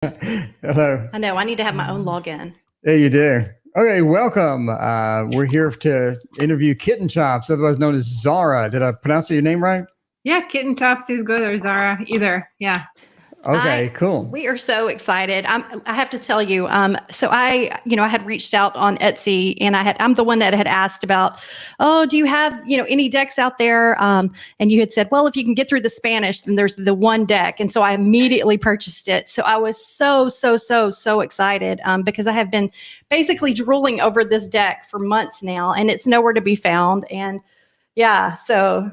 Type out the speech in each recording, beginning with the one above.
Hello. I know. I need to have my own login. Yeah, you do. Okay, welcome. We're here to interview Kitten Chops, otherwise known as Zaara. Did I pronounce your name right? Yeah, Kitten Chops is good, or Zaara, either. Yeah. Okay, cool. We are so excited. I have to tell you. So I had reached out on Etsy, and I'm the one that had asked about, oh, do you have, any decks out there? And you had said, well, if you can get through the Spanish, then there's the one deck. And so I immediately purchased it. So I was so excited because I have been basically drooling over this deck for months now, and it's nowhere to be found. And yeah, so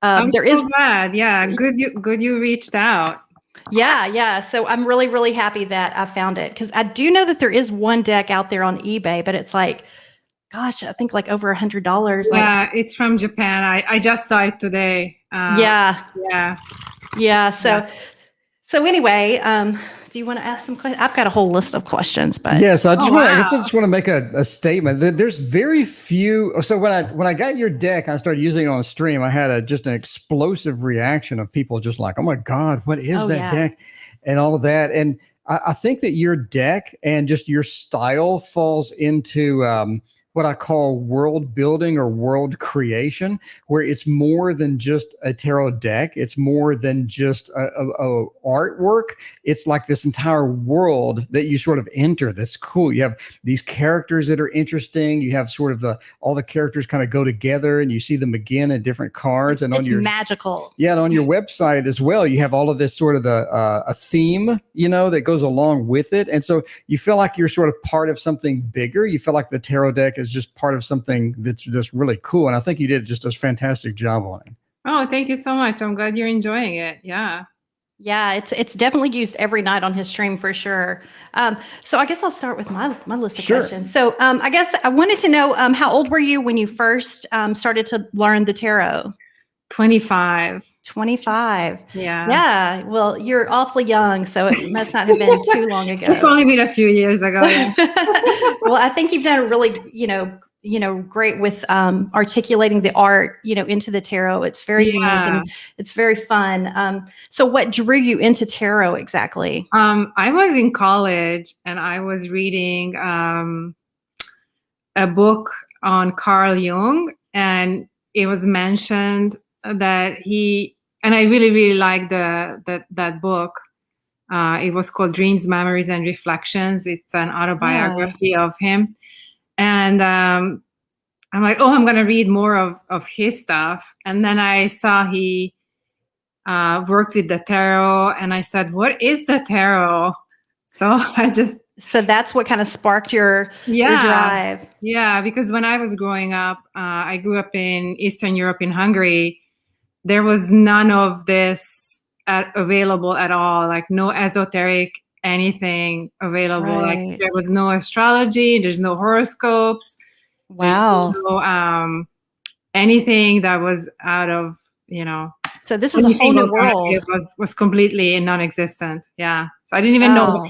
I'm there so is. glad. Yeah, good you reached out. Yeah. So I'm really happy that I found it because I do know that there is one deck out there on eBay, but it's like, gosh, I think like over $100. Yeah, it's from Japan. I just saw it today. Yeah. Yeah. So anyway, do you want to ask some questions? I've got a whole list of questions, but yeah. So I just wow. I just want to make a statement. There's very few. So when I got your deck, and I started using it on stream. I had just an explosive reaction of people just like, "Oh my God, what is that deck?" and all of that. And I think that your deck and just your style falls into what I call world building or world creation, where it's more than just a tarot deck. It's more than just a artwork. It's like this entire world that you sort of enter. That's cool. You have these characters that are interesting. You have sort of all the characters kind of go together, and you see them again in different cards. And it's magical. Yeah, and on your website as well, you have all of this sort of a theme, that goes along with it. And so you feel like you're sort of part of something bigger. You feel like the tarot deck is just part of something that's just really cool. And I think you did just a fantastic job on it. Oh, thank you so much. I'm glad you're enjoying it. Yeah. Yeah, it's definitely used every night on his stream for sure. So I guess I'll start with my list of questions. So I guess I wanted to know how old were you when you first started to learn the tarot? 25. 25. Yeah. Well, you're awfully young, so it must not have been too long ago. It's only been a few years ago. Yeah. Well, I think you've done a really, great with articulating the art, into the tarot. It's very unique and it's very fun. So what drew you into tarot exactly? I was in college and I was reading a book on Carl Jung, and it was mentioned that and I really liked that book. It was called Dreams, Memories, and Reflections. It's an autobiography of him. And I'm like, oh, I'm going to read more of his stuff. And then I saw he worked with the tarot, and I said, what is the tarot? So So that's what kind of sparked your drive. Yeah, because when I was growing up, I grew up in Eastern Europe, in Hungary. There was none of this available at all, like no esoteric anything available. Right. Like there was no astrology, there's no horoscopes. Wow. There's no anything that was out of, So this is a whole new world. It was completely non-existent. Yeah. So I didn't even know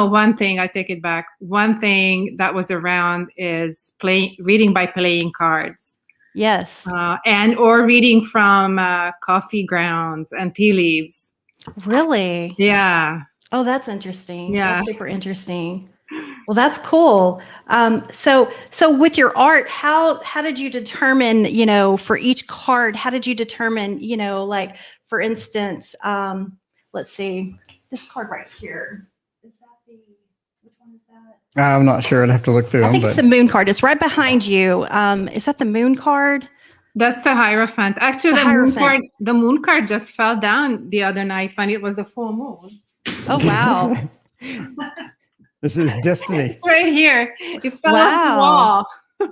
one thing. I take it back. One thing that was around is reading by playing cards. Yes. Or reading from coffee grounds and tea leaves. Really? Yeah. Oh, that's interesting. Yeah. That's super interesting. Well, that's cool. So with your art, how did you determine, for each card, how did you determine, like, for instance, let's see, this card right here. Is that which one is that? I'm not sure. I'd have to look through them. I think it's the moon card. It's right behind you. Is that the moon card? That's the Hierophant. Actually, the moon card just fell down the other night when it was the full moon. Oh, wow. This is destiny. It's right here. It fell off the wall.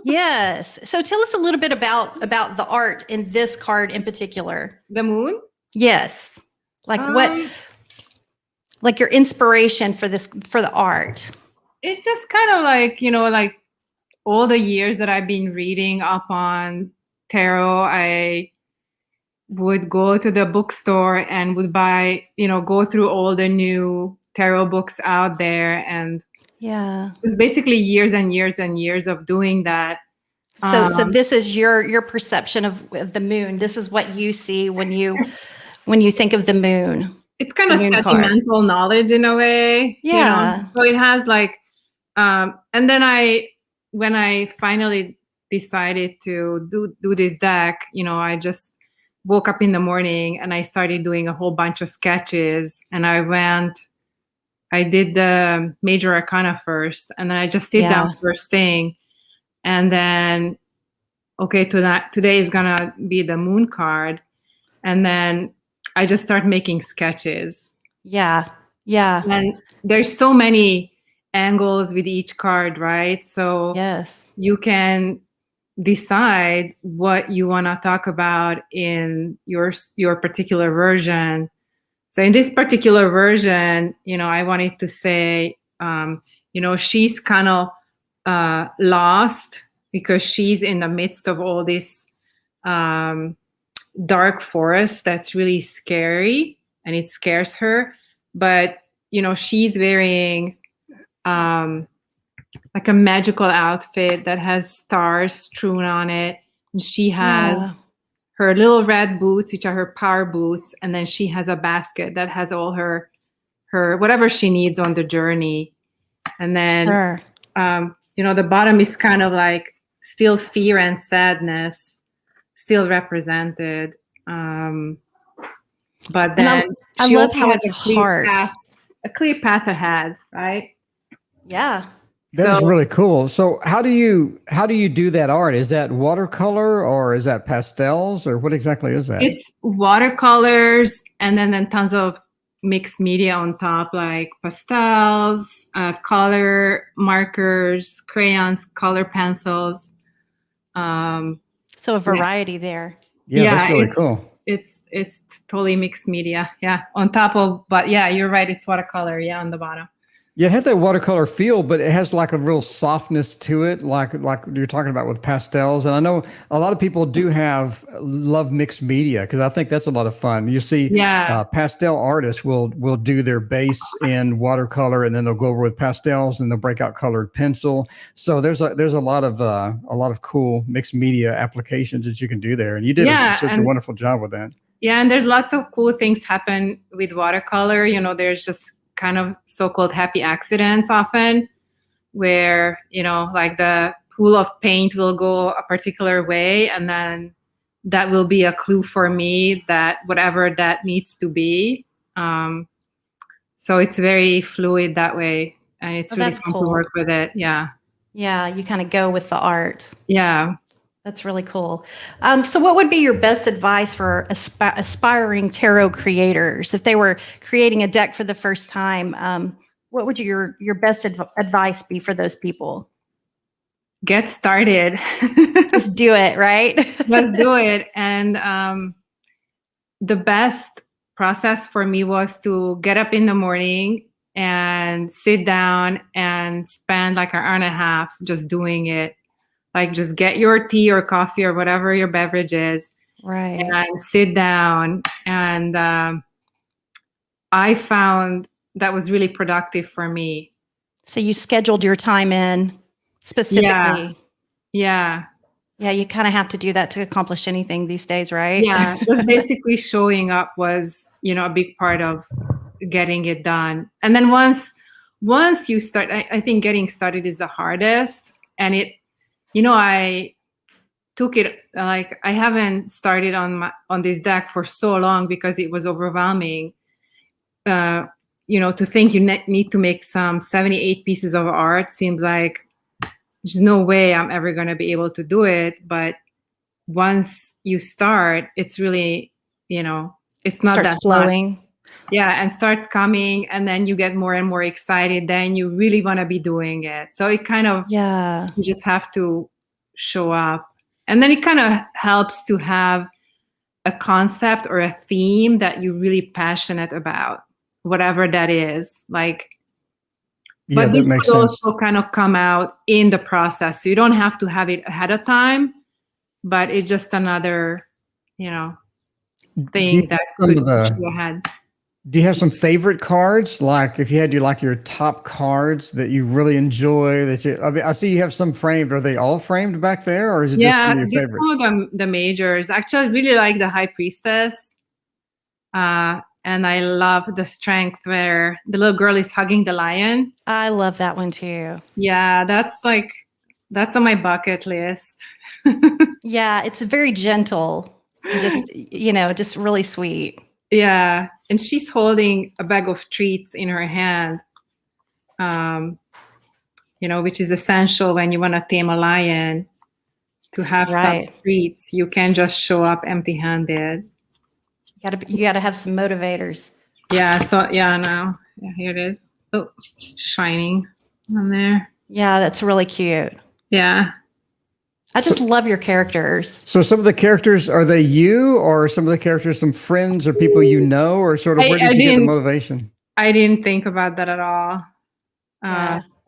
Yes. So tell us a little bit about the art in this card in particular. The moon? Yes. Like like your inspiration for the art. It's just kind of like, like all the years that I've been reading up on tarot, I would go to the bookstore and would buy, go through all the new tarot books out there, and it's basically years and years and years of doing that. So this is your perception of the moon. This is what you see when you think of the moon. it's kind The of moon card. sentimental knowledge in a way. Yeah. So it has like, and then when I finally decided to do this deck, I just woke up in the morning and I started doing a whole bunch of sketches, and I did the major arcana first, and then I just sit down first thing, and then okay, today is gonna be the moon card, and then I just start making sketches. Yeah. Yeah. And there's so many angles with each card, right? So Yes. you can decide what you want to talk about in your particular version. So in this particular version, I wanted to say, she's kind of lost because she's in the midst of all this dark forest that's really scary, and it scares her. But she's wearing like a magical outfit that has stars strewn on it, and she has her little red boots, which are her power boots, and then she has a basket that has all her whatever she needs on the journey. And then the bottom is kind of like still fear and sadness still represented, but then I she love also how has it's a clear path ahead, right? Yeah. That is really cool. So how do you do that art? Is that watercolor or is that pastels, or what exactly is that? It's watercolors, and then tons of mixed media on top, like pastels, color markers, crayons, color pencils. So a variety there. Yeah, that's really cool. It's totally mixed media. Yeah. On top of, but yeah, you're right. It's watercolor. Yeah. On the bottom. Yeah, it had that watercolor feel, but it has like a real softness to it, like you're talking about with pastels. And I know a lot of people love mixed media, because I think that's a lot of fun. You see, pastel artists will do their base in watercolor, and then they'll go over with pastels, and they'll break out colored pencil. So there's a lot of cool mixed media applications that you can do there, and you did such a wonderful job with that. Yeah, and there's lots of cool things happen with watercolor. There's just kind of so-called happy accidents often, where like the pool of paint will go a particular way, and then that will be a clue for me that whatever that needs to be. So it's very fluid that way, and it's really fun to work with it. Yeah you kind of go with the art. That's really cool. So what would be your best advice for aspiring tarot creators? If they were creating a deck for the first time, what would your best advice be for those people? Get started. Just do it, right? Just do it. And the best process for me was to get up in the morning and sit down and spend like an hour and a half just doing it. Like, just get your tea or coffee or whatever your beverage is, right, and sit down. And I found that was really productive for me. So you scheduled your time in specifically. Yeah. You kind of have to do that to accomplish anything these days, right? Yeah. Just basically showing up was, a big part of getting it done. And then once you start, I think getting started is the hardest. And I took it, like, I haven't started on this deck for so long because it was overwhelming. To think you need to make some 78 pieces of art seems like there's no way I'm ever going to be able to do it. But once you start, it's really, it's not that flowing. Much. Yeah, and starts coming, and then you get more and more excited. Then you really want to be doing it. So it kind of, you just have to show up. And then it kind of helps to have a concept or a theme that you're really passionate about, whatever that is. Like, but this could also kind of come out in the process. So you don't have to have it ahead of time, but it's just another, thing that could push you ahead. Do you have some favorite cards? Like, if you had your top cards that you really enjoy, I see you have some framed. Are they all framed back there, or is it just some of your favorites? Some of the majors. Actually, I really like the High Priestess. And And I love the strength where the little girl is hugging the lion. I love that one too. Yeah, that's on my bucket list. Yeah, it's very gentle. Just, just really sweet. Yeah. And she's holding a bag of treats in her hand, which is essential when you want to tame a lion, to have some treats. You can't just show up empty-handed. You gotta have some motivators. Yeah. So no. Yeah, here it is. Oh, shining on there. Yeah, that's really cute. Yeah. I just love your characters. So some of the characters, are they you, or some of the characters some friends or people you know, or sort of where did you get the motivation? I didn't think about that at all.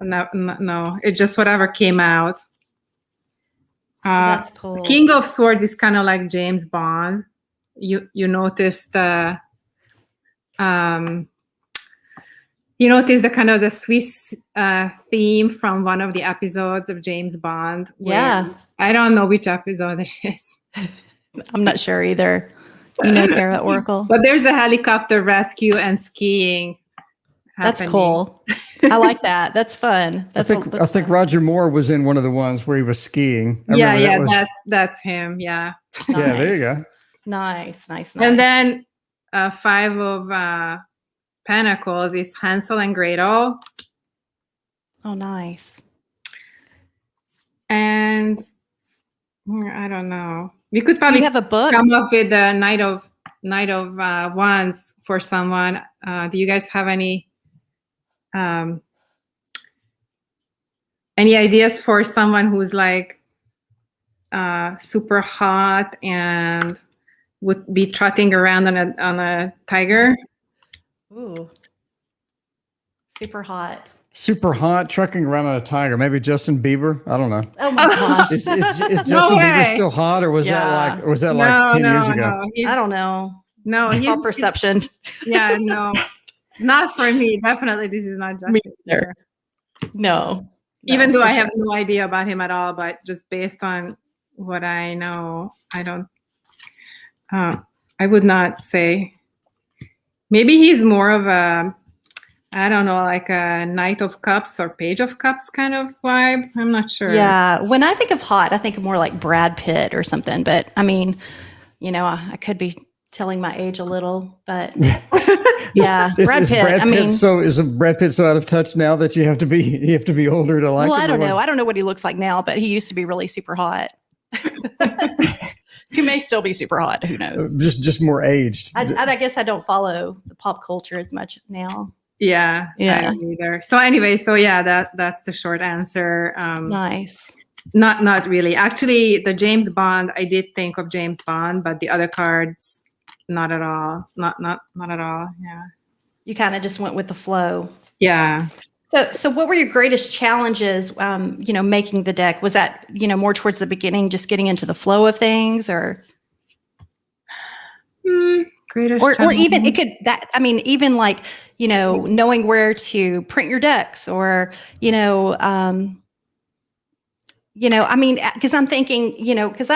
No, it's just whatever came out. That's cool. King of Swords is kind of like James Bond. You notice the kind of the Swiss theme from one of the episodes of James Bond. Yeah. I don't know which episode it is. I'm not sure either. You know, Tara Oracle. But there's a helicopter rescue and skiing happening. That's cool. I like that. That's fun. I think Roger Moore was in one of the ones where he was skiing. That's him. Yeah. Nice. Yeah, there you go. Nice. And then 5 of Pentacles is Hansel and Gretel. Oh, nice. And I don't know. We could probably have a book. Come up with the Knight of Wands for someone. Do you guys have any ideas for someone who's like super hot and would be trotting around on a tiger? Ooh, super hot. Super hot, trucking around on a tiger. Maybe Justin Bieber. I don't know. Oh my gosh! Is Justin Bieber still hot, or was that like 10 years ago? I don't know. No, it's all perception. Yeah, no, not for me. Definitely, this is not Justin Bieber. No. Even though I have no idea about him at all, but just based on what I know, I don't. I would not say. Maybe he's more of a, I don't know, like a Knight of Cups or Page of Cups kind of vibe. I'm not sure. Yeah. When I think of hot, I think of more like Brad Pitt or something. But I mean, I could be telling my age a little, but yeah, Brad Pitt. So is Brad Pitt so out of touch now that you have to be older to like him? Well, I don't know. I don't know what he looks like now, but he used to be really super hot. He may still be super hot. Who knows? Just more aged. I guess I don't follow the pop culture as much now. Yeah. I don't either. So anyway, that's the short answer. Nice. Not really. Actually, the James Bond, I did think of James Bond, but the other cards, not at all. Not at all. Yeah. You kind of just went with the flow. Yeah. So what were your greatest challenges, making the deck? Was that, more towards the beginning, just getting into the flow of things, or? Greatest or even it could even like, knowing where to print your decks, or, because I'm thinking, because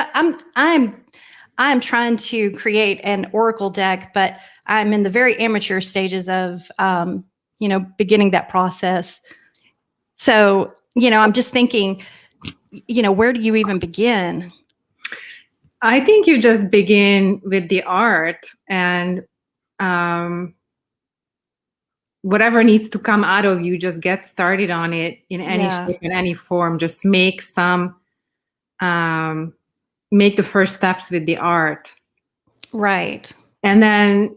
I'm trying to create an Oracle deck, but I'm in the very amateur stages of, beginning that process. So, I'm just thinking, where do you even begin? I think you just begin with the art, and whatever needs to come out of you, just get started on it in any shape, in any form. Just make make the first steps with the art. Right. And then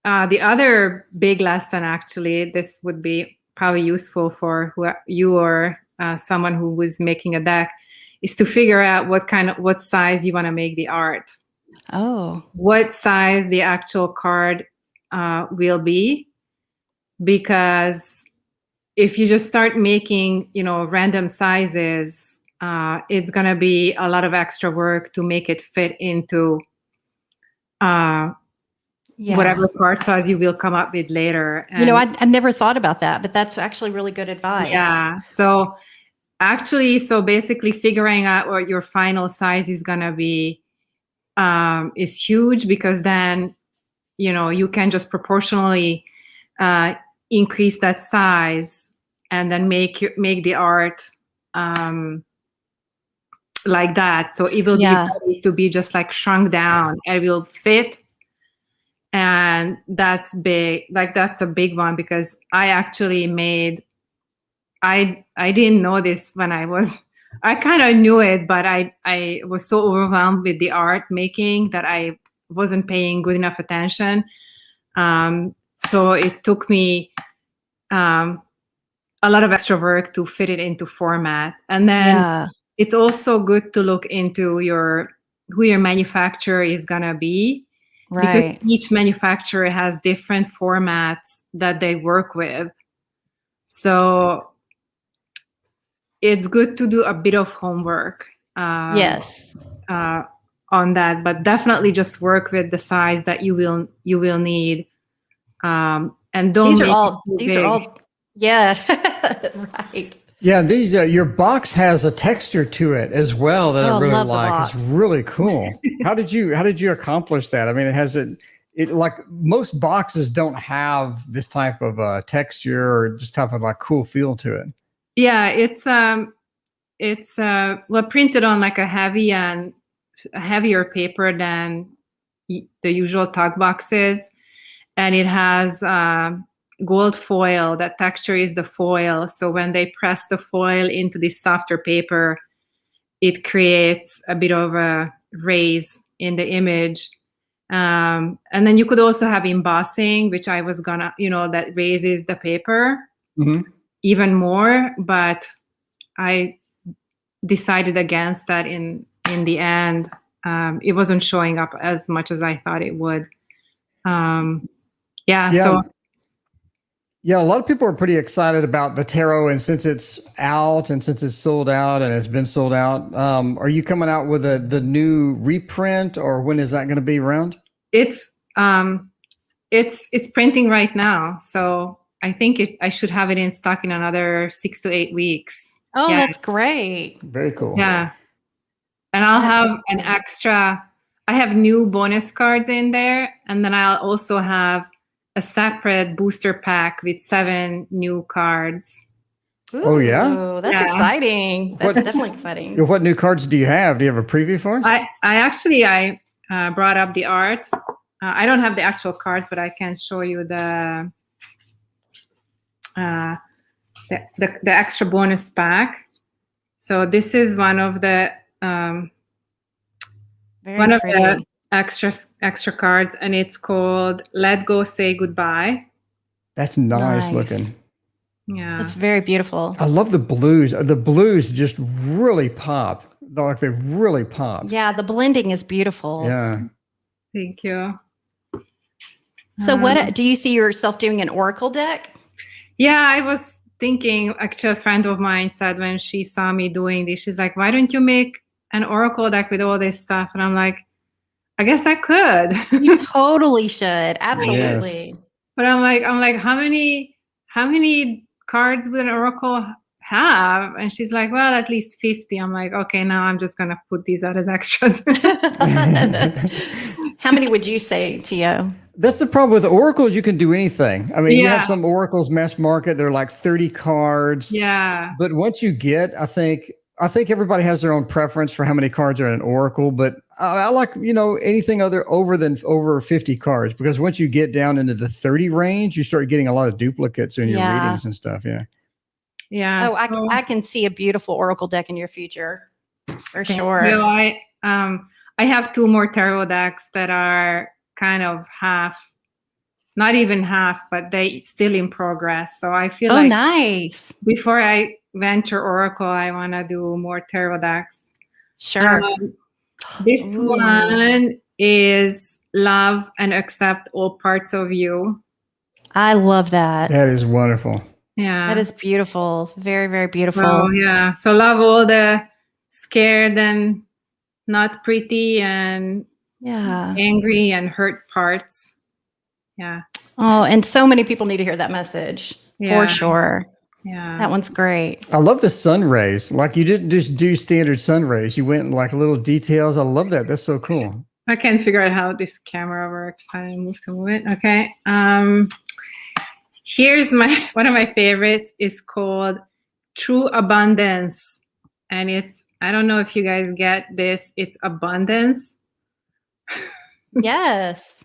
the other big lesson, actually, this would be probably useful for you or someone who was making a deck, is to figure out what size you want to make the art. Oh. What size the actual card will be. Because if you just start making, random sizes, it's going to be a lot of extra work to make it fit into whatever card size you will come up with later. And, I never thought about that, but that's actually really good advice. Yeah. So basically figuring out what your final size is going to be is huge, because then you can just proportionally increase that size and then make the art like that. So it will be ready to be just like shrunk down. It will fit. And that's big. Like that's a big one because I actually made, I didn't know this when I kind of knew it, but I was so overwhelmed with the art making that I wasn't paying good enough attention. So it took me a lot of extra work to fit it into format. And then it's also good to look into who your manufacturer is gonna be. Right. Because each manufacturer has different formats that they work with. So it's good to do a bit of homework on that, but definitely just work with the size that you will need. And don't these are all right. Yeah, these your box has a texture to it as well that I really like. It's really cool. How did you accomplish that? I mean, it like most boxes don't have this type of texture or this type of like cool feel to it. Yeah, it's printed on like a heavier paper than the usual tug boxes, and it has gold foil. That texture is the foil. So when they press the foil into this softer paper, it creates a bit of a raise in the image. And then you could also have embossing, which I was gonna, that raises the paper even more. But I decided against that in the end. It wasn't showing up as much as I thought it would. Yeah, a lot of people are pretty excited about the tarot, and since it's out and since it's sold out and it's been sold out, are you coming out with the new reprint, or when is that going to be around? It's printing right now, so I think I should have it in stock in another 6 to 8 weeks. Oh, that's great! Very cool. Yeah, and I'll have an extra. I have new bonus cards in there, and then I'll also have a separate booster pack with 7 new cards. Ooh, oh yeah, that's exciting. That's definitely exciting. What new cards do you have? Do you have a preview for us? I brought up the art. I don't have the actual cards, but I can show you the extra bonus pack. So this is one of the the extra cards, and it's called Let Go, Say Goodbye. That's nice looking. Yeah, it's very beautiful. I love the blues. The blues just really pop. Like they really pop. Yeah, the blending is beautiful. Yeah. Thank you. So what do you see yourself doing, an oracle deck? Yeah, I was thinking, actually a friend of mine said when she saw me doing this, she's like, why don't you make an oracle deck with all this stuff? And I'm like, I guess I could. You totally should. Absolutely. Yes. But I'm like, how many cards would an oracle have? And she's like, well, at least 50. I'm like, okay, now I'm just gonna put these out as extras. How many would you say, Tio? That's the problem with oracles. You can do anything. I mean, you have some oracles mass market. They're like 30 cards. Yeah. But once you get, I think everybody has their own preference for how many cards are in an oracle, but I like, anything over 50 cards, because once you get down into the 30 range, you start getting a lot of duplicates in your readings and stuff. Yeah. Yeah. Oh, I can see a beautiful oracle deck in your future for sure. I have 2 more tarot decks that are kind of half, not even half, but they still in progress. So I feel like nice. Before I venture oracle, I want to do more tarot decks. Sure. This one is Love and Accept All Parts of You. I love that. That is wonderful. Yeah. That is beautiful. Very, very beautiful. Oh, yeah. So love all the scared and not pretty and angry and hurt parts. Yeah. Oh, and so many people need to hear that message for sure. Yeah. That one's great. I love the sun rays. Like you didn't just do standard sun rays. You went in like little details. I love that. That's so cool. I can't figure out how this camera works. How do I move to move it? Okay. Here's one of my favorites is called True Abundance. And I don't know if you guys get this. It's abundance. Yes.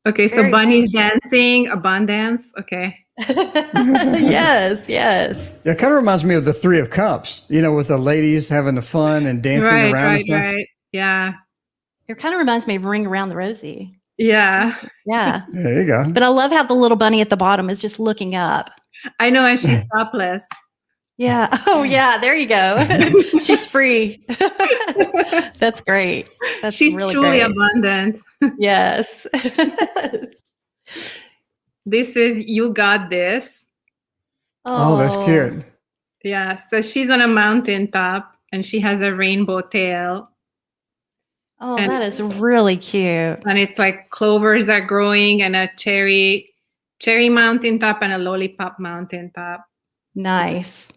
Okay, so bunny's dancing, abundance. Okay. Yes. Yeah, it kind of reminds me of the Three of Cups, with the ladies having the fun and dancing around and stuff. Right. Yeah. It kind of reminds me of Ring Around the Rosie. Yeah. Yeah. There you go. But I love how the little bunny at the bottom is just looking up. I know, and she's topless. Yeah. Oh, yeah. There you go. She's free. That's great. She's really truly great. abundant. Yes. This is You Got This. Oh, that's cute. Yeah. So she's on a mountaintop and she has a rainbow tail. Oh, that is really cute. And it's like clovers are growing and a cherry mountaintop and a lollipop mountaintop. Nice.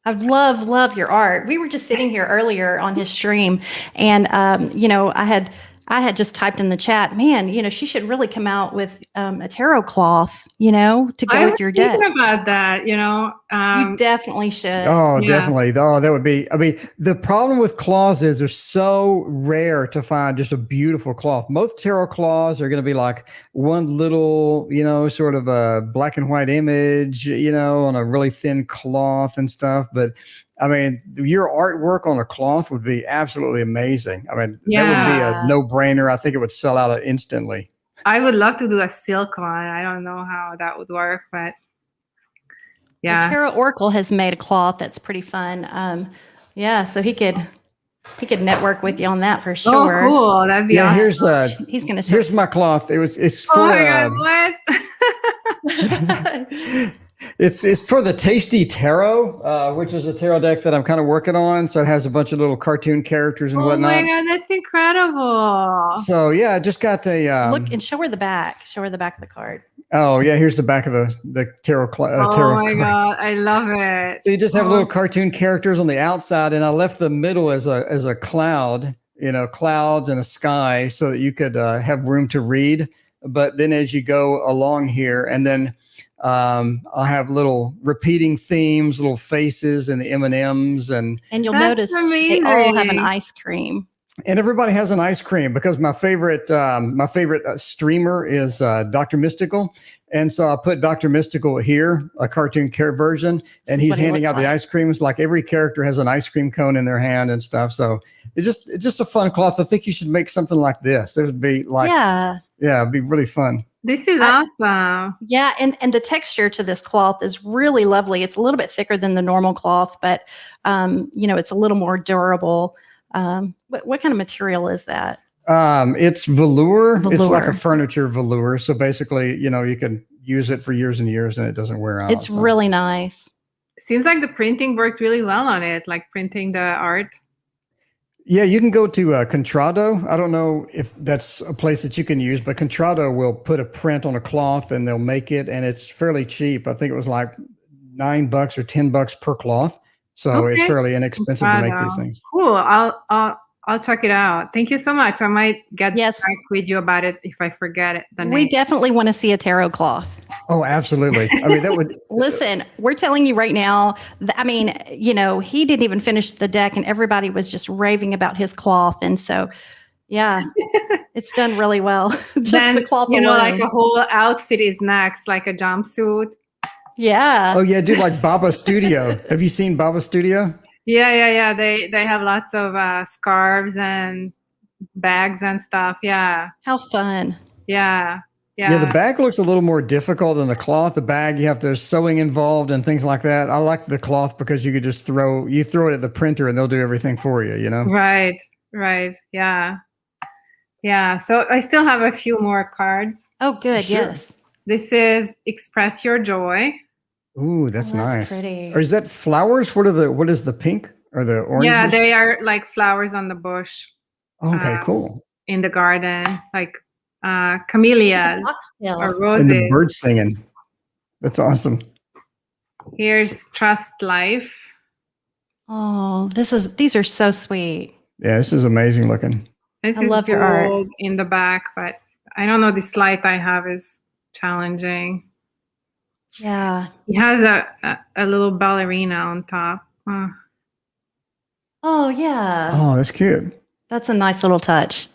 I love your art. We were just sitting here earlier on his stream, and I had just typed in the chat, man, she should really come out with a tarot cloth, to go with your deck. I was thinking about that, you definitely should. Oh, yeah. Definitely. Oh, that would be, the problem with cloths is they're so rare to find just a beautiful cloth. Most tarot cloths are going to be like one little, sort of a black and white image, on a really thin cloth and stuff. But your artwork on a cloth would be absolutely amazing. That would be a no-brainer. I think it would sell out instantly. I would love to do a silk one. I don't know how that would work, but yeah. Well, Tarot Oracle has made a cloth that's pretty fun. So he could network with you on that for sure. Oh, cool. That'd be awesome. Here's my cloth. It's for oh my God, what? It's for the Tasty Tarot, which is a tarot deck that I'm kind of working on. So it has a bunch of little cartoon characters and whatnot. Oh my God, that's incredible. So yeah, I just got a look and show her the back. Show her the back of the card. Oh yeah, here's the back of the tarot. Oh my God, I love it. So you just have little cartoon characters on the outside, and I left the middle as a cloud, clouds and a sky, so that you could have room to read. But then as you go along here, and then I'll have little repeating themes, little faces, and the M&Ms, and you'll notice they all have an ice cream. And everybody has an ice cream because my favorite streamer is Dr. Mystical, and so I put Dr. Mystical here, a cartoon version, and he's handing out the ice creams. Like every character has an ice cream cone in their hand and stuff. So it's just a fun cloth. I think you should make something like this. There'd be like it'd be really fun. This is awesome. Yeah, and the texture to this cloth is really lovely. It's a little bit thicker than the normal cloth, but it's a little more durable. What kind of material is that? It's velour. It's like a furniture velour. So basically, you can use it for years and years and it doesn't wear out. It's really nice. Seems like the printing worked really well on it, like printing the art. Yeah, you can go to Contrado. I don't know if that's a place that you can use, but Contrado will put a print on a cloth and they'll make it, and it's fairly cheap. I think it was like $9 or $10 per cloth. So it's fairly inexpensive to make these things. Cool. I'll check it out. Thank you so much. I might get back with you about it if I forget it. We definitely want to see a tarot cloth. Oh, absolutely. That would listen. We're telling you right now. He didn't even finish the deck, and everybody was just raving about his cloth. And so, yeah, it's done really well. Just then, the cloth alone. Like a whole outfit is next, like a jumpsuit. Yeah. Oh yeah, dude, like Baba Studio. Have you seen Baba Studio? Yeah. They have lots of scarves and bags and stuff. Yeah. How fun. Yeah. The bag looks a little more difficult than the cloth. The bag, you have there's sewing involved and things like that. I like the cloth because you could just throw it at the printer and they'll do everything for you, Right. Yeah. So I still have a few more cards. Oh, good. Sure. Yes. This is Express Your Joy. Ooh, that's nice. Pretty. Or is that flowers? What is the pink or the orange? Yeah, they are like flowers on the bush. Okay, cool. In the garden, like camellias or roses. And the birds singing. That's awesome. Here's Trust Life. Oh, these are so sweet. Yeah, this is amazing looking. This I is love your art. gold in the back, but I don't know, this light I have is challenging. Yeah. He has a little ballerina on top. Oh, yeah. Oh, that's cute. That's a nice little touch.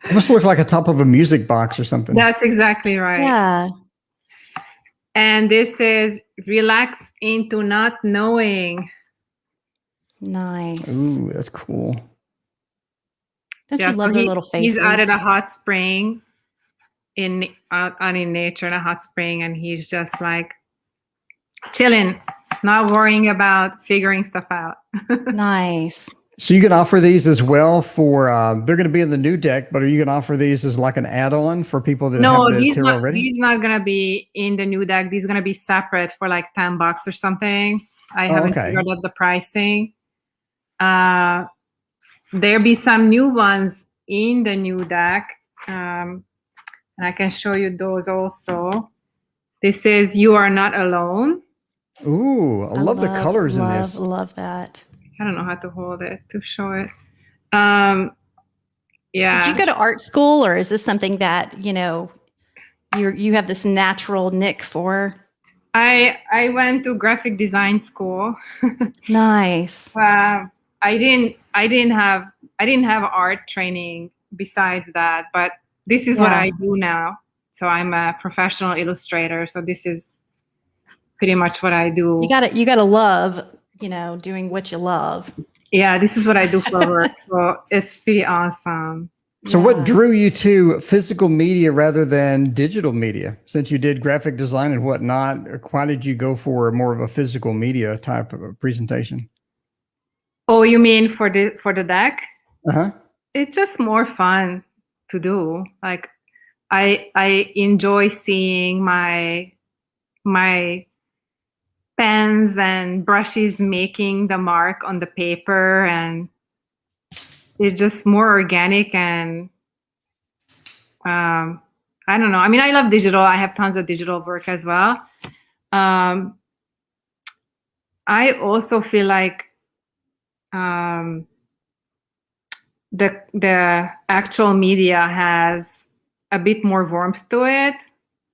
Almost looks like a top of a music box or something. That's exactly right. Yeah. And this is relax into not knowing. Nice. Ooh, that's cool. Don't Yeah, you love so their little faces? He's added a hot spring out in nature, in a hot spring, and he's just like chilling, not worrying about figuring stuff out. Nice. So you can offer these as well for, they're going to be in the new deck, but are you going to offer these as like an add-on for people that have the tarot already? He's not going to be in the new deck. These are going to be separate for like $10 or something. I haven't figured out the pricing. There'll be some new ones in the new deck. And I can show you those also. This is You Are Not Alone. Ooh, I love the colors in this. Love that. I don't know how to hold it to show it. Yeah. Did you go to art school, or is this something that, you have this natural nick for? I went to graphic design school. Nice. I didn't have art training besides that, but this is what I do now. So I'm a professional illustrator. So this is pretty much what I do. You gotta love, doing what you love. Yeah, this is what I do for work. So it's pretty awesome. So what drew you to physical media rather than digital media? Since you did graphic design and whatnot, why did you go for more of a physical media type of a presentation? Oh, you mean for the deck? Uh-huh. It's just more fun to do. Like I enjoy seeing my pens and brushes making the mark on the paper, and it's just more organic. And I don't know. I mean, I love digital. I have tons of digital work as well. I also feel like the actual media has a bit more warmth to it,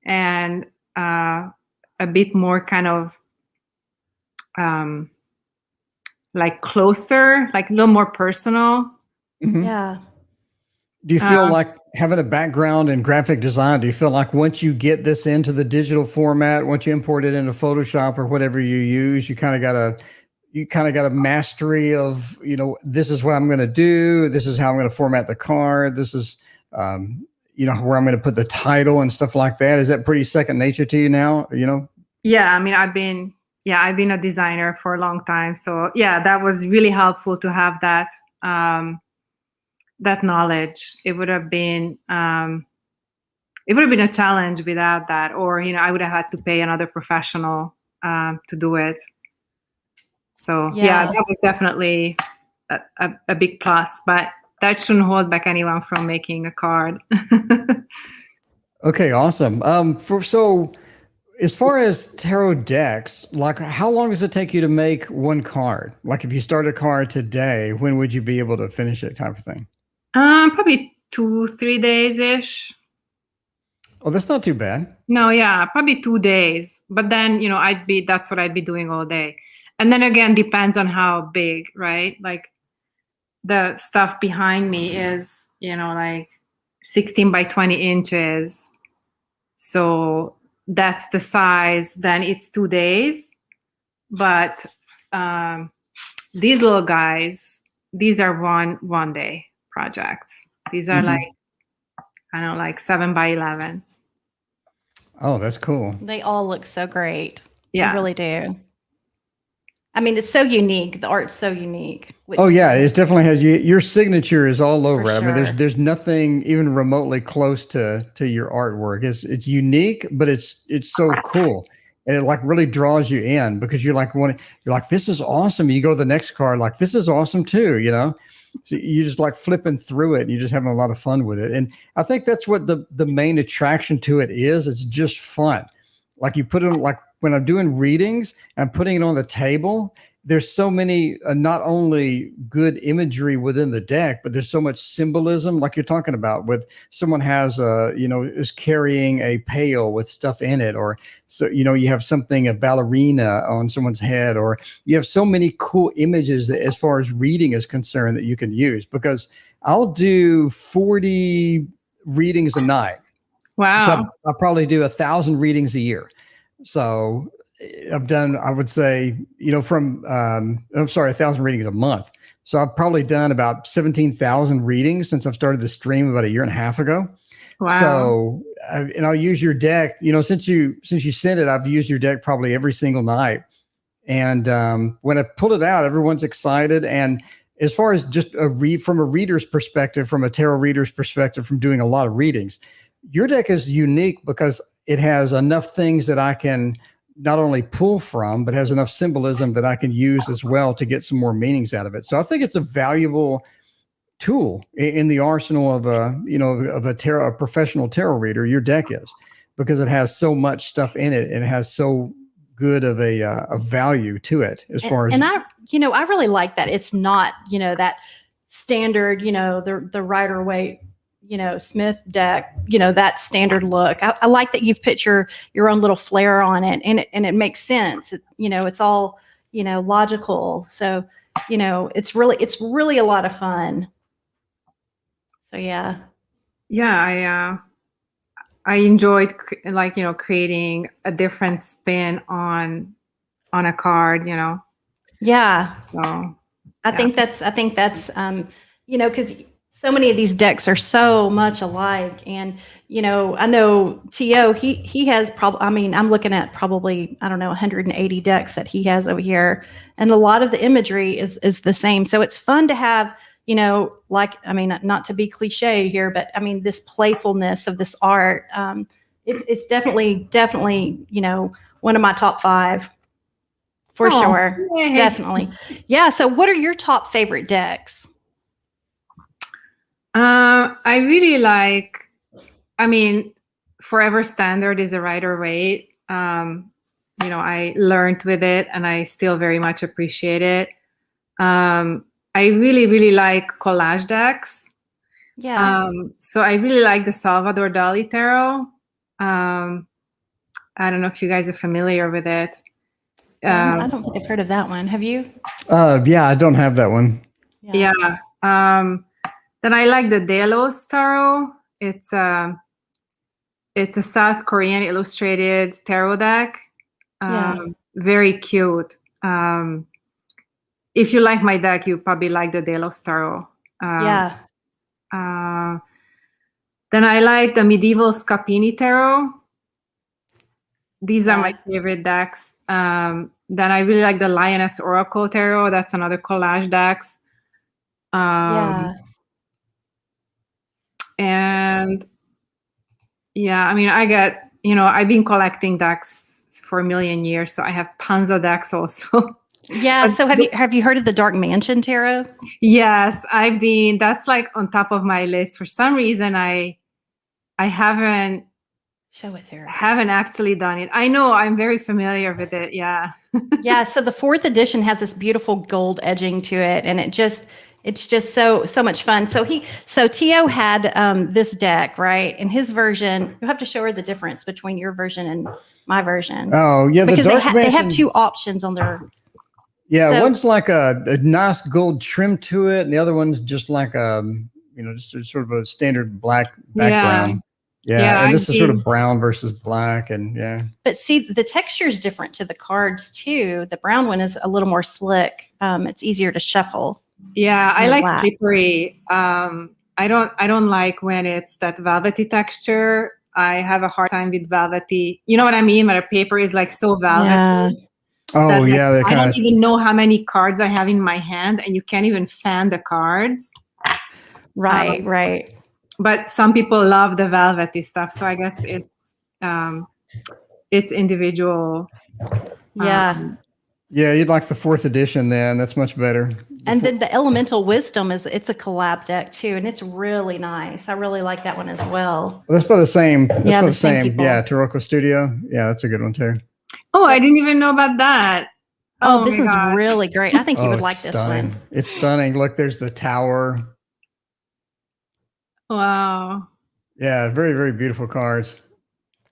and a bit more kind of like closer, like a little more personal. Mm-hmm. Yeah. Do you feel like having a background in graphic design, do you feel like once you get this into the digital format, once you import it into Photoshop or whatever you use, you kind of got a mastery of, this is what I'm going to do. This is how I'm going to format the card. This is, where I'm going to put the title and stuff like that. Is that pretty second nature to you now? Yeah. I mean, I've been a designer for a long time. So yeah, that was really helpful to have that, that knowledge. It would have been a challenge without that, or, I would have had to pay another professional, to do it. So yeah, that was definitely a big plus, but that shouldn't hold back anyone from making a card. Okay, awesome. So as far as tarot decks, like how long does it take you to make one card? Like if you start a card today, when would you be able to finish it, type of thing? Probably 2-3 days ish. Oh, that's not too bad. No, yeah, probably 2 days. But then, that's what I'd be doing all day. And then again, depends on how big, right? Like the stuff behind me is, like 16 by 20 inches. So that's the size. Then it's 2 days. But these little guys, these are one day projects. These are like, I don't know, like 7 by 11. Oh, that's cool. They all look so great. Yeah. They really do. I mean, it's so unique. The art's so unique. Oh yeah, it definitely has your signature is all over it. Sure. I mean, there's nothing even remotely close to your artwork. It's unique, but it's so cool, and it like really draws you in because you're like, this is awesome. You go to the next card, like this is awesome too. So you just like flipping through it, and you're just having a lot of fun with it. And I think that's what the main attraction to it is. It's just fun. Like you put it on, like when I'm doing readings, I'm putting it on the table. There's so many, not only good imagery within the deck, but there's so much symbolism, like you're talking about, with someone has is carrying a pail with stuff in it, or so you have something, a ballerina on someone's head, or you have so many cool images that, as far as reading is concerned, that you can use. Because I'll do 40 readings a night. Wow. So I'll probably do 1,000 readings a year. So I've done, I would say, 1,000 readings a month. So I've probably done about 17,000 readings since I've started the stream about a year and a half ago. Wow. So, and I'll use your deck, since you sent it, I've used your deck probably every single night. And when I pull it out, everyone's excited. And as far as just from a reader's perspective, from a tarot reader's perspective, from doing a lot of readings, your deck is unique because it has enough things that I can not only pull from, but has enough symbolism that I can use as well to get some more meanings out of it. So I think it's a valuable tool in the arsenal of a professional tarot reader. Your deck is, because it has so much stuff in it, and it has so good of a value to it as far as. And I really like that it's not that standard the Rider-Waite Smith deck, that standard look. I like that you've put your own little flair on it, and it makes sense. It's all, logical. So, it's really a lot of fun. So, yeah. Yeah. I enjoyed creating a different spin on a card, Yeah. So, I think that's, because so many of these decks are so much alike. And, I know T.O., he has probably, I'm looking at probably, 180 decks that he has over here. And a lot of the imagery is the same. So it's fun to have, not to be cliche here, but this playfulness of this art. It's definitely, one of my top 5 for sure. Yay. Definitely. Yeah. So what are your top favorite decks? I really like, Forever Standard is a Rider-Waite. I learned with it, and I still very much appreciate it. I really, really like collage decks. Yeah. So I really like the Salvador Dali Tarot. I don't know if you guys are familiar with it. I don't think I've heard of that one. Have you? Yeah, I don't have that one. Yeah. Then I like the Delos Tarot. It's a South Korean illustrated tarot deck. Very cute. If you like my deck, you probably like the Delos Tarot. Yeah. Then I like the Medieval Scapini Tarot. These are my favorite decks. Then I really like the Lioness Oracle Tarot. That's another collage decks. And I've been collecting decks for a million years, so I have tons of decks also. Yeah. So have you heard of the Dark Mansion Tarot? Yes, that's like on top of my list. For some reason, I haven't actually done it. I know I'm very familiar with it. Yeah. Yeah. So the 4th edition has this beautiful gold edging to it, and it's just so much fun. So T.O. had this deck, right? And his version, you'll have to show her the difference between your version and my version. Oh, yeah. Because they have 2 options on their. Yeah, so, one's like a nice gold trim to it, and the other one's just like just sort of a standard black background. Yeah, and this is sort of brown versus black, and yeah. But see, the texture is different to the cards too. The brown one is a little more slick. It's easier to shuffle. Yeah, I like slippery. I don't like when it's that velvety texture. I have a hard time with velvety. You know what I mean? When a paper is like so velvety. Yeah. Oh, yeah. I don't even know how many cards I have in my hand, and you can't even fan the cards. Right. But some people love the velvety stuff, so I guess it's individual. Yeah. Yeah, you'd like the 4th edition then. That's much better. And then the Elemental Wisdom it's a collab deck too, and it's really nice. I really like that one as well. That's by the same. That's by the same. people. Yeah, Taroko Studio. Yeah, that's a good one too. Oh, I didn't even know about that. Oh, this my one's God. really great. I think you would it's like this stunning. one. It's stunning. Look, there's the tower. Wow. Yeah, very, very beautiful cards.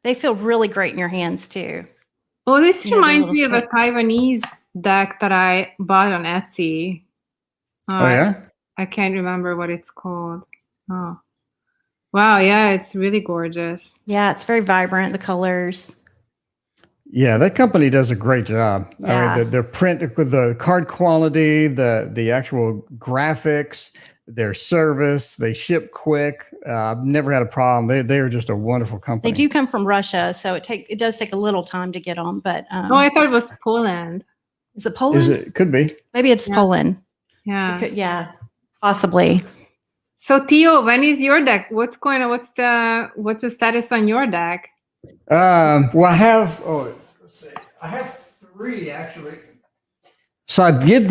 They feel really great in your hands too. Oh, this You know, reminds the me of a little Taiwanese deck that I bought on Etsy. Oh yeah. I can't remember what it's called. Oh, wow. Yeah, it's really gorgeous. Yeah, it's very vibrant, the colors. Yeah, that company does a great job. Yeah. I mean, the print with the card quality, the actual graphics, their service, they ship quick. I've never had a problem. They are just a wonderful company. They do come from Russia, so it does take a little time to get them. But Oh, I thought it was Poland. is it Poland? Could be. Maybe it's Poland. Yeah. Yeah, possibly. So Theo, when is your deck? What's going on? What's the status on your deck? Well, let's see. I have 3 actually. So I did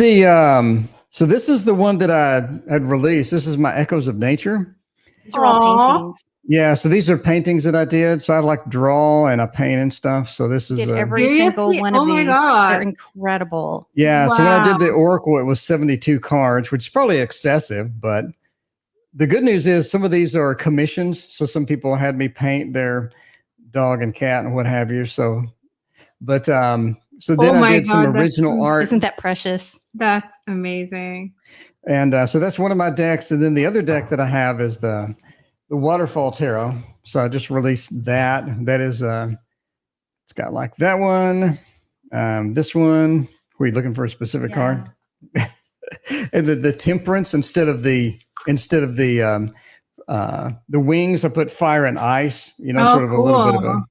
so this is the one that I had released. This is my Echoes of Nature. These are all paintings. Yeah, so these are paintings that I did. So I like draw and I paint and stuff. So this is Did every single one of these. They're incredible. Yeah, wow. so when I did the Oracle, it was 72 cards, which is probably excessive, but the good news is some of these are commissions. So some people had me paint their dog and cat and what have you. So, but so then I did some original art. Isn't that precious? That's amazing. And so that's one of my decks. And then the other deck that I have is the Waterfall Tarot. So I just released that. That is, it's got like that one, this one. Were you looking for a specific card? And the Temperance instead of the wings, I put fire and ice. You know, sort of a little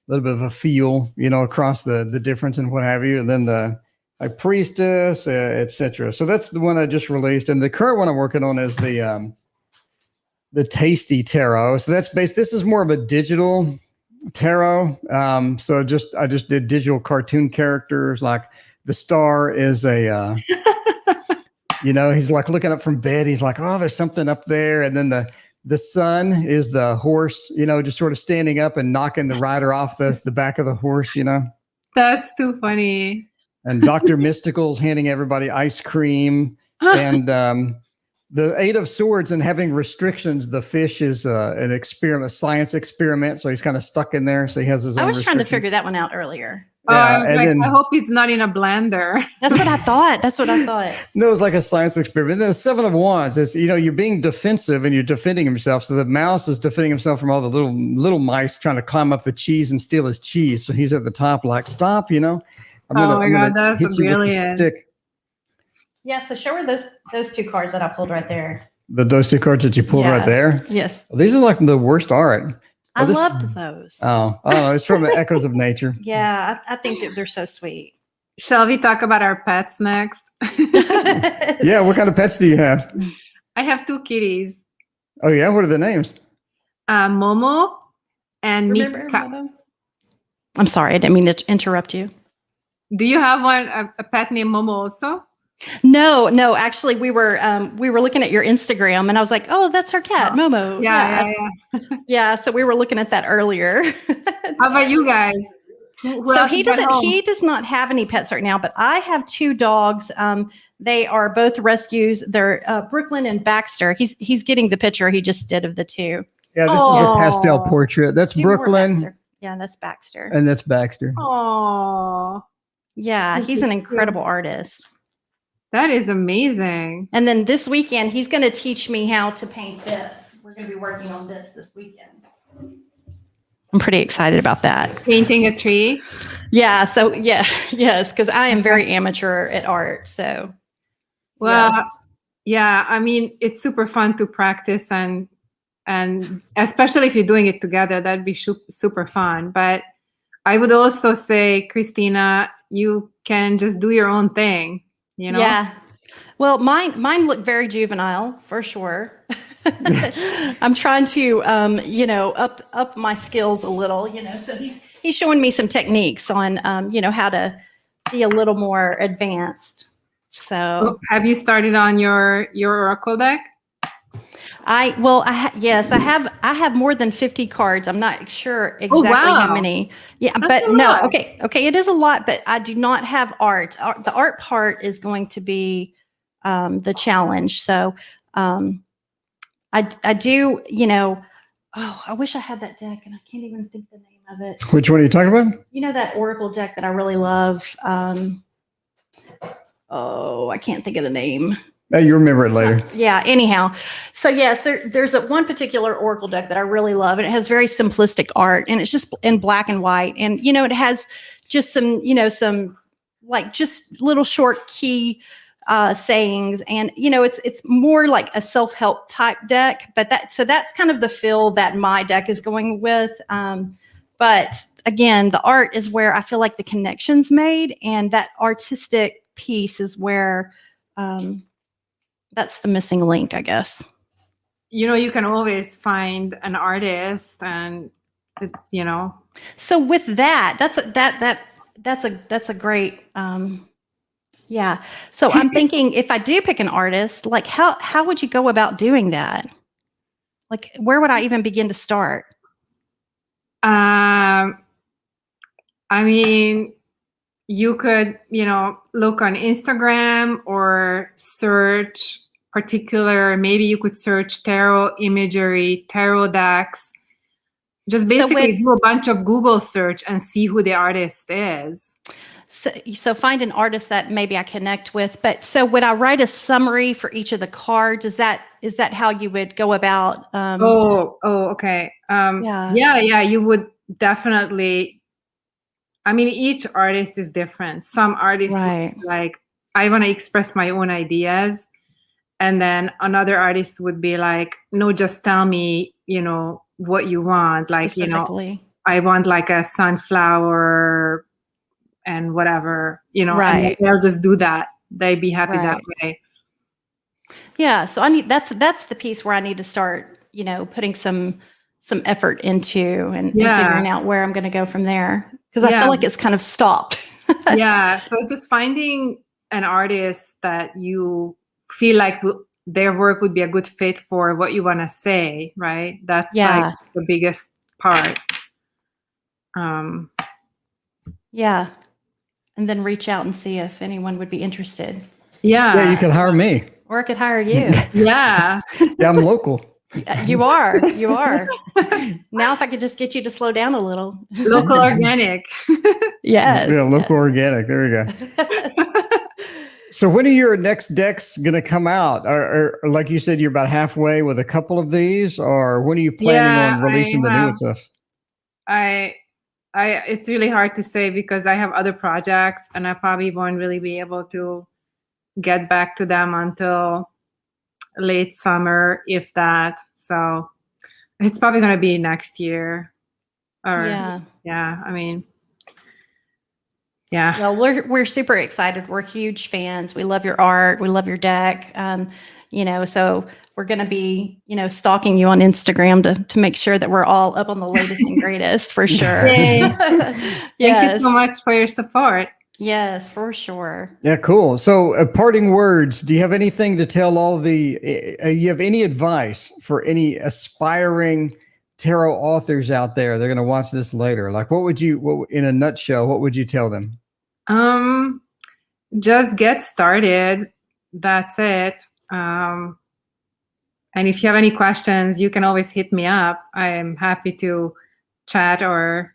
bit of a feel. You know, across the difference and what have you. And then the Priestess, etc. So that's the one I just released, and the current one I'm working on is the Tasty Tarot. So that's based. This is more of a digital tarot. So I just did digital cartoon characters. Like the star is a, you know, he's like looking up from bed. He's like, oh, there's something up there, and then the sun is the horse. You know, just sort of standing up and knocking the rider off the back of the horse. You know, that's too funny. And Dr. Mystical's handing everybody ice cream, and the 8 of Swords and having restrictions. The fish is an experiment, a science experiment. So he's kind of stuck in there. So he has his own. I was trying to figure that one out earlier. I was like, I hope he's not in a blender. That's what I thought. No, it was like a science experiment. And then the 7 of Wands is, you know, you're being defensive and you're defending himself. So the mouse is defending himself from all the little mice trying to climb up the cheese and steal his cheese. So he's at the top, like, stop, you know. I'm gonna that's hit you with the stick. Yeah, so show her those 2 cards that I pulled right there. Those 2 cards that you pulled right there? Yes. Well, these are like the worst art. I loved those. Oh, it's from Echoes of Nature. Yeah, I think that they're so sweet. Shall we talk about our pets next? Yeah, what kind of pets do you have? I have 2 kitties. Oh yeah, what are the names? Momo and Mika. Momo? I'm sorry, I didn't mean to interrupt you. Do you have a pet named Momo also? No. Actually, we were looking at your Instagram, and I was like, "Oh, that's our cat, Momo." Yeah. Yeah. So we were looking at that earlier. How about you guys? So he does not have any pets right now, but I have 2 dogs. They are both rescues. They're Brooklyn and Baxter. He's getting the picture he just did of the 2. Yeah, this is a pastel portrait. That's Brooklyn. Yeah, and that's Baxter. And that's Baxter. Oh. Yeah, he's an incredible artist. That is amazing. And then this weekend, he's going to teach me how to paint this. We're going to be working on this weekend. I'm pretty excited about that. Painting a tree? Yeah. So, yes, because I am very amateur at art. So, well, yeah, I mean, it's super fun to practice and especially if you're doing it together, that'd be super fun. But I would also say, Christina, you can just do your own thing, you know? Yeah. Well, mine look very juvenile for sure. I'm trying to, up my skills a little, so he's showing me some techniques on, how to be a little more advanced. So have you started on your Oracle deck? Yes, I have more than 50 cards. I'm not sure Oh, exactly how wow. many. Yeah, That's but a no, lot. okay, it is a lot, but I do not have art. The art part is going to be the challenge. So I do, oh, I wish I had that deck and I can't even think the name of it. Which one are you talking about? You know that Oracle deck that I really love. Oh, I can't think of the name. You remember it later. Yeah. Anyhow, so yes, there's one particular Oracle deck that I really love, and it has very simplistic art, and it's just in black and white, and it has just some like just little short key sayings, and it's more like a self-help type deck, but that's kind of the feel that my deck is going with. But again, the art is where I feel like the connection's made, and that artistic piece is where that's the missing link, I guess. You can always find an artist, and So with that, that's a great yeah. So I'm thinking, if I do pick an artist, like how would you go about doing that? Like, where would I even begin to start? I mean, you could, look on Instagram or search maybe you could search tarot imagery, tarot decks. Just basically do a bunch of Google search and see who the artist is. So find an artist that maybe I connect with. But so would I write a summary for each of the cards? Is that how you would go about? Okay. Yeah, you would definitely. I mean, each artist is different. Some artists like, I want to express my own ideas. And then another artist would be like, no, just tell me, what you want. Like, I want like a sunflower and whatever, and they'll just do that. They'd be happy that way. Yeah. So that's the piece where I need to start, putting some effort into and figuring out where I'm going to go from there. Because I feel like it's kind of stopped. Yeah. So just finding an artist that you feel like their work would be a good fit for what you want to say, right? That's like the biggest part. Yeah. And then reach out and see if anyone would be interested. Yeah, you could hire me. Or I could hire you. Yeah. Yeah, I'm local. You are. Now, if I could just get you to slow down a little. Local organic. Yes. Yeah, local organic. There we go. So when are your next decks going to come out? Or like you said, you're about halfway with a couple of these, or when are you planning on releasing the new stuff? It's really hard to say because I have other projects and I probably won't really be able to get back to them until late summer, if that. So it's probably going to be next year. Or I mean, yeah. Well, we're super excited. We're huge fans. We love your art. We love your deck. So we're going to be, stalking you on Instagram to make sure that we're all up on the latest and greatest for sure. Thank you so much for your support. Yes, for sure. Yeah, cool. So parting words, do you have anything to tell all of you have any advice for any aspiring tarot authors out there? They're going to watch this later. Like, in a nutshell, what would you tell them? Just get started. That's it. And if you have any questions, you can always hit me up. I'm happy to chat or,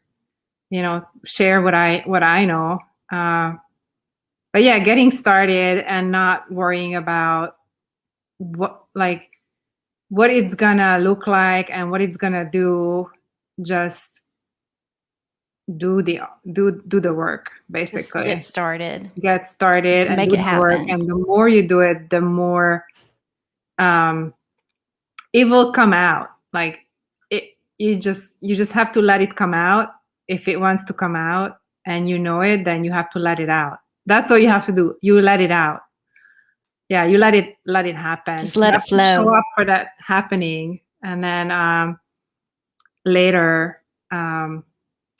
share what I know. But yeah, getting started and not worrying about what it's gonna look like and what it's gonna do. Just do the work, basically. Just get started just and make do it the happen. work. And the more you do it, the more it will come out. Like you just have to let it come out. If it wants to come out and it, then you have to let it out. That's all you have to do. You let it out. Yeah, you let it happen. Just let it flow. Show up for that happening, and then later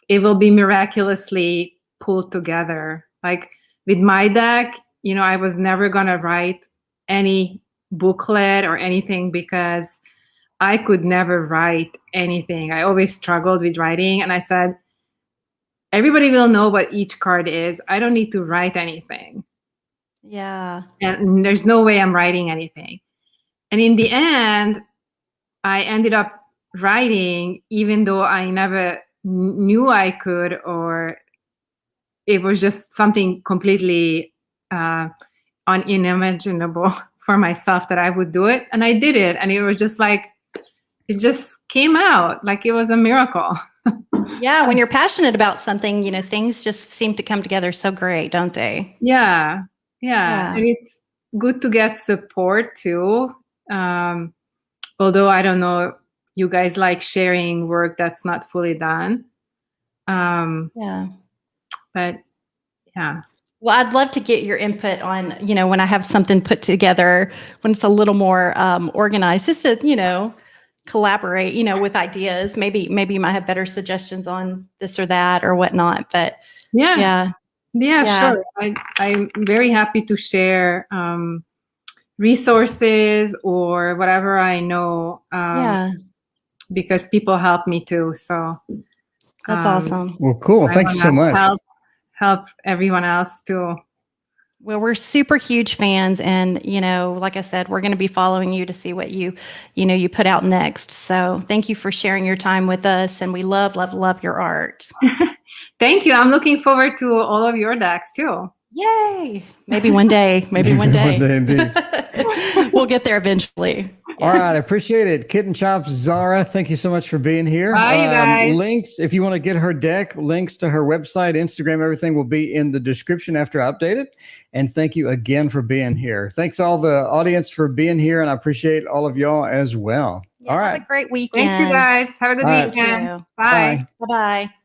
it will be miraculously pulled together. Like with my deck, I was never gonna write any booklet or anything because I could never write anything. I always struggled with writing. And I said, everybody will know what each card is. I don't need to write anything. Yeah. And there's no way I'm writing anything. And in the end, I ended up writing, even though I never knew I could, or it was just something completely unimaginable for myself that I would do it. And I did it. And it was just like, it just came out like it was a miracle. Yeah. When you're passionate about something, things just seem to come together so great, don't they? Yeah. And it's good to get support too. Although I don't know, you guys like sharing work that's not fully done. Yeah. But yeah. Well, I'd love to get your input on, when I have something put together, when it's a little more organized, just to, collaborate, with ideas. Maybe you might have better suggestions on this or that or whatnot. But yeah, sure. I'm very happy to share resources or whatever I know. Because people help me too. So that's awesome. Well, cool. Thank you so much. Help everyone else too. Well, we're super huge fans, and like I said, we're going to be following you to see what you put out next. So thank you for sharing your time with us, and we love your art. Thank you. I'm looking forward to all of your decks too. Yay! Maybe one day. Maybe one day. One day, indeed. We'll get there eventually. All right, I appreciate it. Kitten Chops, Zaara, thank you so much for being here. Bye, you guys. Links, if you want to get her deck, links to her website, Instagram, everything will be in the description after I update it. And thank you again for being here. Thanks to all the audience for being here, and I appreciate all of y'all as well. Yeah, all right. Have a great weekend. Thanks, you guys. Have a good weekend. Bye. Bye-bye.